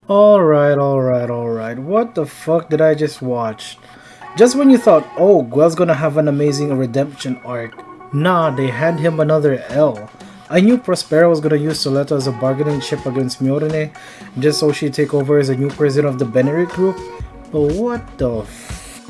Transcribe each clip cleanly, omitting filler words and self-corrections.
Alright. What the fuck did I just watch? Just when you thought, oh, Guel's gonna have an amazing redemption arc, nah, they hand him another L. I knew Prospero was gonna use Suletta as a bargaining chip against Miorine, just so she'd take over as a new president of the BANDAI group, but what the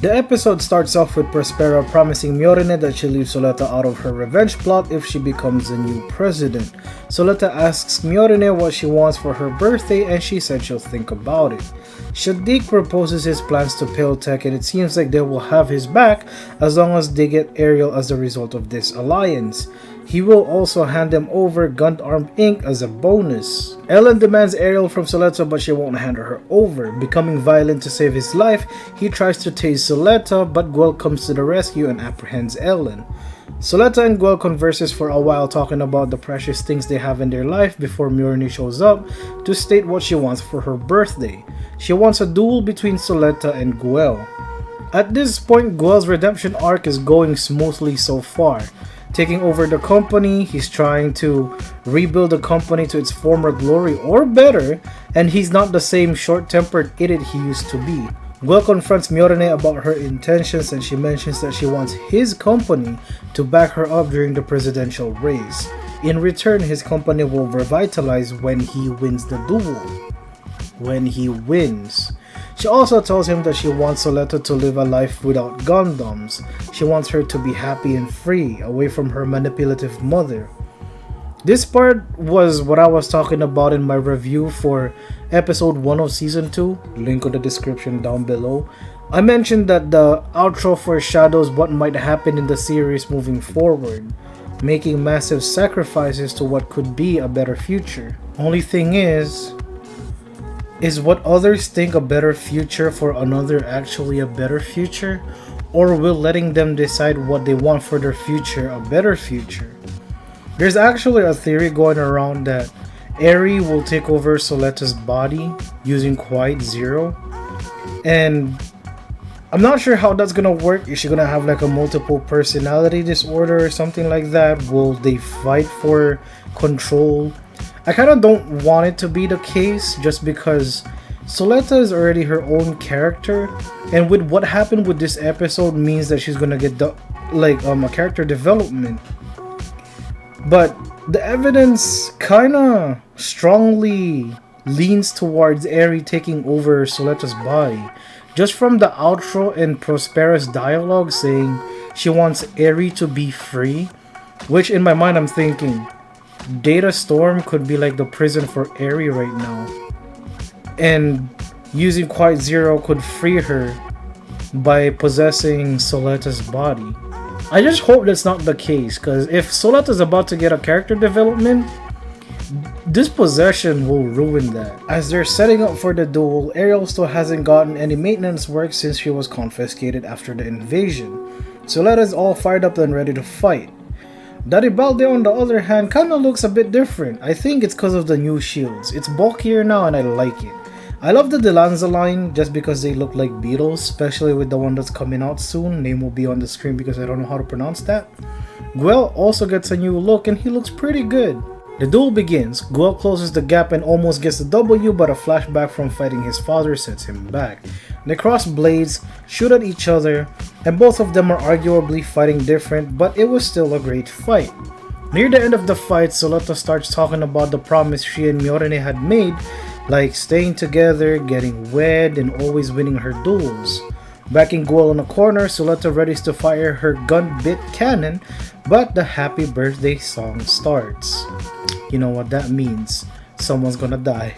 The episode starts off with Prospera promising Miorine that she'll leave Suletta out of her revenge plot if she becomes the new president. Suletta asks Miorine what she wants for her birthday and she said she'll think about it. Shadiq proposes his plans to Piltech and it seems like they will have his back as long as they get Ariel as a result of this alliance. He will also hand them over Gun-Armed Ink as a bonus. Ellen demands Ariel from Suletta but she won't hand her over. Becoming violent to save his life, he tries to tase Suletta but Guel comes to the rescue and apprehends Ellen. Suletta and Guel converses for a while talking about the precious things they have in their life before Miorine shows up to state what she wants for her birthday. She wants a duel between Suletta and Guel. At this point, Guel's redemption arc is going smoothly so far. Taking over the company, he's trying to rebuild the company to its former glory or better, and he's not the same short-tempered idiot he used to be. Guel confronts Miorine about her intentions and she mentions that she wants his company to back her up during the presidential race. In return, his company will revitalize when he wins the duel. When he wins. She also tells him that she wants Suletta to live a life without Gundams. She wants her to be happy and free, away from her manipulative mother. This part was what I was talking about in my review for episode 1 of season 2, link in the description down below. I mentioned that the outro foreshadows what might happen in the series moving forward, making massive sacrifices to what could be a better future. Only thing is what others think a better future for another actually a better future? Or will letting them decide what they want for their future a better future? There's actually a theory going around that Eri will take over Suletta's body using Quiet Zero. And I'm not sure how that's gonna work. Is she gonna have like a multiple personality disorder or something like that? Will they fight for control? I kind of don't want it to be the case just because Suletta is already her own character, and with what happened with this episode means that she's gonna get a character development. But the evidence kinda strongly leans towards Eri taking over Suletta's body. Just from the outro and Prospera's dialogue saying she wants Eri to be free, which in my mind I'm thinking, Data Storm could be like the prison for Eri right now. And using Quiet Zero could free her by possessing Suletta's body. I just hope that's not the case, because if Suletta's about to get a character development, this possession will ruin that. As they're setting up for the duel, Ariel still hasn't gotten any maintenance work since she was confiscated after the invasion. Suletta's all fired up and ready to fight. Garibaldi on the other hand kinda looks a bit different. I think it's because of the new shields. It's bulkier now and I like it. I love the Delanza line just because they look like beetles, especially with the one that's coming out soon. Name will be on the screen because I don't know how to pronounce that. Guel also gets a new look and he looks pretty good. The duel begins. Guel closes the gap and almost gets the W, but a flashback from fighting his father sets him back. They cross blades, shoot at each other, and both of them are arguably fighting different, but it was still a great fight. Near the end of the fight, Suletta starts talking about the promise she and Miorine had made, like staying together, getting wed, and always winning her duels. Backing Guel in a corner, Suletta readies to fire her gun-bit cannon, but the happy birthday song starts. You know what that means. Someone's gonna die.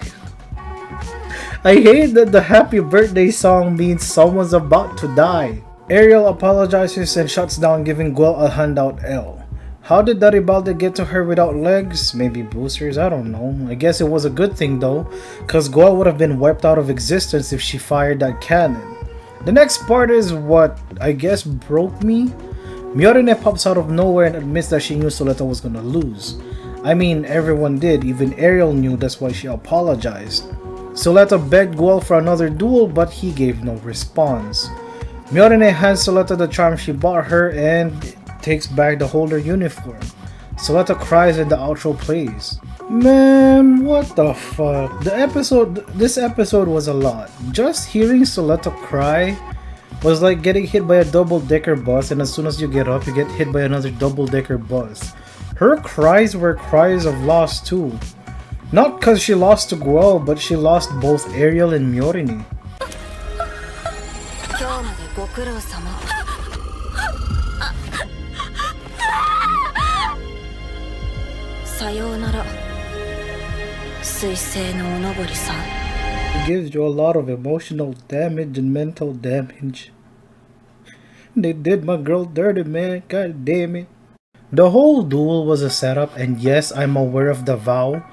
I hate that the happy birthday song means someone's about to die. Ariel apologizes and shuts down, giving Guel a handout L. How did Garibaldi get to her without legs? Maybe boosters? I don't know. I guess it was a good thing though, cause Guel would have been wiped out of existence if she fired that cannon. The next part is what I guess broke me. Miorine pops out of nowhere and admits that she knew Suletta was gonna lose. I mean, everyone did, even Ariel knew, that's why she apologized. Suletta begged Guel for another duel, but he gave no response. Miorine hands Suletta the charm she bought her and takes back the holder uniform. Suletta cries and the outro plays. Man, what the fuck? This episode was a lot. Just hearing Suletta cry was like getting hit by a double-decker bus, and as soon as you get up, you get hit by another double-decker bus. Her cries were cries of loss too. Not because she lost to Guel, but she lost both Ariel and Miorine. It gives you a lot of emotional damage and mental damage. They did my girl dirty, man. God damn it. The whole duel was a setup, and yes, I'm aware of the vow.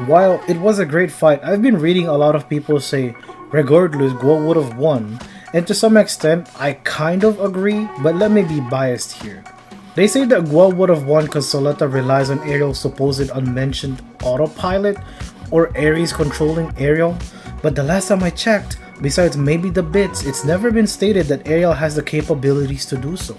While it was a great fight, I've been reading a lot of people say, regardless, Guel would have won. And to some extent, I kind of agree, but let me be biased here. They say that Guel would have won because Suletta relies on Ariel's supposed unmentioned autopilot, or Ares controlling Ariel, but the last time I checked, besides maybe the bits, it's never been stated that Ariel has the capabilities to do so.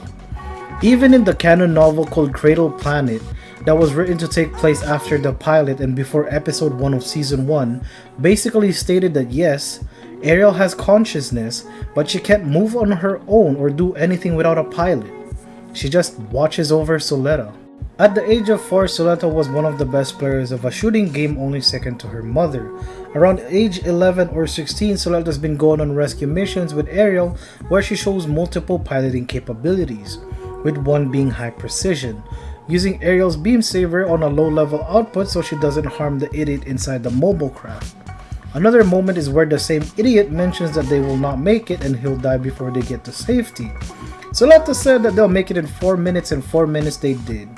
Even in the canon novel called Cradle Planet, that was written to take place after the pilot and before episode 1 of season 1, basically stated that yes, Ariel has consciousness, but she can't move on her own or do anything without a pilot. She just watches over Suletta. At the age of 4, Suletta was one of the best players of a shooting game, only second to her mother. Around age 11 or 16, Suletta's been going on rescue missions with Ariel where she shows multiple piloting capabilities, with one being high precision, using Ariel's beam saber on a low level output so she doesn't harm the idiot inside the mobile craft. Another moment is where the same idiot mentions that they will not make it and he'll die before they get to safety. Suletta said that they'll make it in 4 minutes, and 4 minutes they did.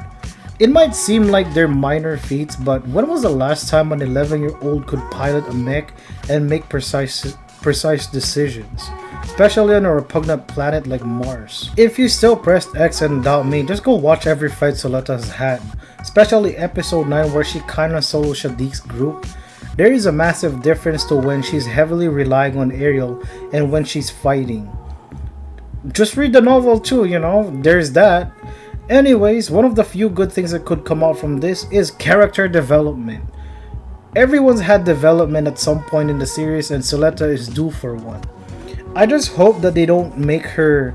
It might seem like they're minor feats, but when was the last time an 11-year-old could pilot a mech and make precise decisions? Especially on a repugnant planet like Mars. If you still pressed X and doubt me, just go watch every fight Suletta's had. Especially episode 9 where she kinda solo Shadiq's group. There is a massive difference to when she's heavily relying on Ariel and when she's fighting. Just read the novel too, you know, there's that. Anyways, one of the few good things that could come out from this is character development. Everyone's had development at some point in the series, and Suletta is due for one. I just hope that they don't make her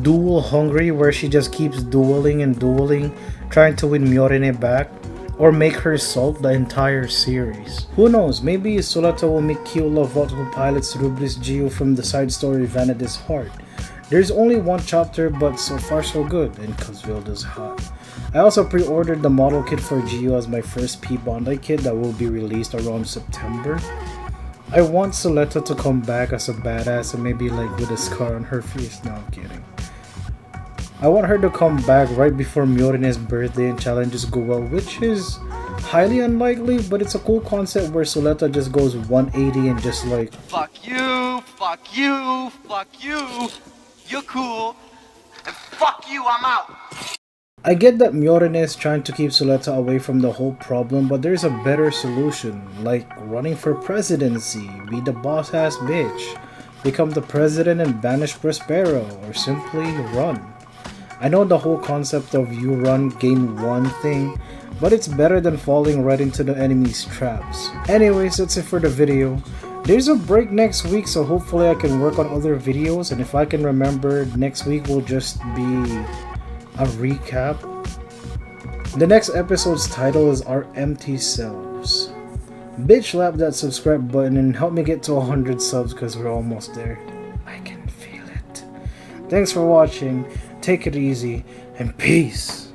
duel hungry where she just keeps dueling and dueling, trying to win Miorine back, or make her sulk the entire series. Who knows, maybe Suletta will meet cute Lavot who pilots Rublis Gio from the side story Vanity's Heart. There's only one chapter, but so far so good, and Cosvilda's hot. I also pre-ordered the model kit for Gio as my first BANDAI kit that will be released around September. I want Suletta to come back as a badass and maybe like with a scar on her face. No, I'm kidding. I want her to come back right before Miorine's birthday and challenges Guel, which is highly unlikely, but it's a cool concept where Suletta just goes 180 and just like, fuck you, fuck you, fuck you. You're cool, and fuck you, I'm out! I get that Miorine is trying to keep Suletta away from the whole problem, but there's a better solution, like running for presidency, be the boss-ass bitch, become the president and banish Prospero, or simply run. I know the whole concept of you run, gain one thing, but it's better than falling right into the enemy's traps. Anyways, that's it for the video. There's a break next week, so hopefully I can work on other videos, and if I can remember, next week will just be a recap. The next episode's title is Our Empty Selves. Bitch slap that subscribe button and help me get to 100 subs because we're almost there. I can feel it. Thanks for watching, take it easy, and peace.